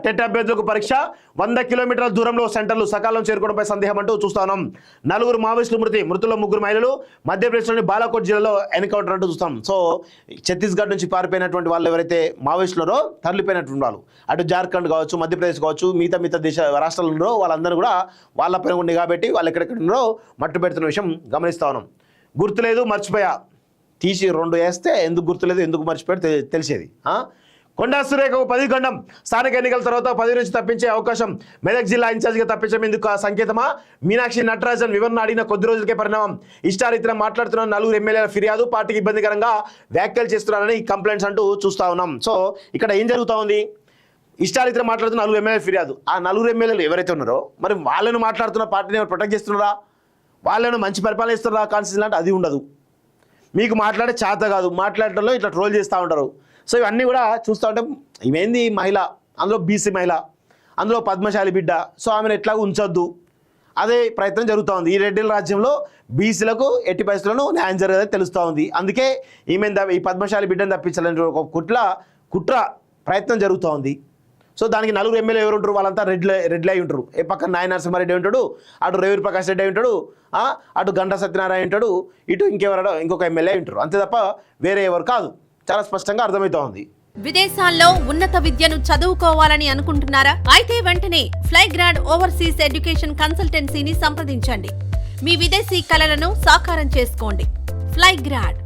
TET అభ్యర్థులకు పరీక్ష 100 కిలోమీటర్ల దూరంలో సెంటర్లు సకాలం చేరుకోవడంపై సందేహం అంటూ చూస్తాం. 4 మావోయిస్టులు మృతుల్లో 3 మహిళలు. మధ్యప్రదేశ్లోని బాలాకోట్ జిల్లాలో ఎన్కౌంటర్ అంటూ చూస్తాం. సో ఛత్తీస్గఢ్ నుంచి పారిపోయినటువంటి వాళ్ళు ఎవరైతే మావోయిస్టులో తరలిపోయినటువంటి వాళ్ళు, అటు జార్ఖండ్ కావచ్చు, మధ్యప్రదేశ్ కావచ్చు, మిగతా దేశ రాష్ట్రాలలో వాళ్ళందరూ కూడా వాళ్ళపైన ఉండి కాబట్టి వాళ్ళు ఎక్కడెక్కడో మట్టు పెడుతున్న విషయం గమనిస్తా ఉన్నాం. గుర్తులేదు, మర్చిపోయా, తీసి 2 వేస్తే ఎందుకు గుర్తులేదు, ఎందుకు మర్చిపోయాడు తెలిసేది. కొండా సురేఖకు 10 గండం. స్థానిక ఎన్నికల తర్వాత 10 నుంచి తప్పించే అవకాశం. మెదక్ జిల్లా ఇన్ఛార్జిగా తప్పించడం ఎందుకు సంకేతమా? మీనాక్షి నటరాజన్ వివరణ అడిగిన కొద్ది రోజులకే పరిణామం. ఇష్టారీతిన మాట్లాడుతున్న 4 ఎమ్మెల్యేల ఫిర్యాదు, పార్టీకి ఇబ్బందికరంగా వ్యాఖ్యలు చేస్తున్నారని కంప్లైంట్స్ అంటూ చూస్తా ఉన్నాం. సో ఇక్కడ ఏం జరుగుతూ ఉంది? ఇష్టారీతిన మాట్లాడుతున్న 4 ఎమ్మెల్యేల ఫిర్యాదు. ఆ 4 ఎమ్మెల్యేలు ఎవరైతే ఉన్నారో మరి వాళ్ళను మాట్లాడుతున్న పార్టీని ప్రొటెక్ట్ చేస్తున్నారా? వాళ్ళను మంచి పరిపాలన ఇస్తున్నారా? కాన్స్టిట్యూషన్ అంటే అది ఉండదు. మీకు మాట్లాడే చేత కాదు, మాట్లాడటంలో ఇట్లా ట్రోల్ చేస్తూ ఉంటారు. సో ఇవన్నీ కూడా చూస్తూ ఉంటే ఇవేంది మహిళ, అందులో బీసీ మహిళ, అందులో పద్మశాలి బిడ్డ. సో ఆమెను ఎట్లాగో ఉంచొద్దు, అదే ప్రయత్నం జరుగుతూ ఉంది. ఈ రెడ్డిల రాజ్యంలో బీసీలకు ఎట్టి పరిస్థితులను న్యాయం జరగదని తెలుస్తూ ఉంది. అందుకే ఈ పద్మశాలి బిడ్డను తప్పించాలని ఒక కుట్ర ప్రయత్నం జరుగుతూ ఉంది. సో దానికి 4 ఎమ్మెల్యే ఎవరు ఉంటారు? వాళ్ళంతా రెడ్లే అయి ఉంటారు. ఏ పక్కన నాయ నరసింహారెడ్డి ఉంటాడు, అటు రేవూరి ప్రకాష్ రెడ్డి ఉంటాడు, అటు గంటా సత్యనారాయణ ఉంటాడు, ఇటు ఇంకొక ఎమ్మెల్యే ఉంటారు. అంతే తప్ప వేరే ఎవరు కాదు. చాలా స్పష్టంగా అర్థమవుతా ఉంది. విదేశాల్లో ఉన్నత విద్యను చదువుకోవాలని అనుకుంటున్నారా? అయితే వెంటనే ఫ్లైగ్రాడ్ ఓవర్సీస్ ఎడ్యుకేషన్ కన్సల్టెన్సీని సంప్రదించండి. మీ విదేశీ కలలను సాకారం చేసుకోండి. ఫ్లైగ్రాడ్.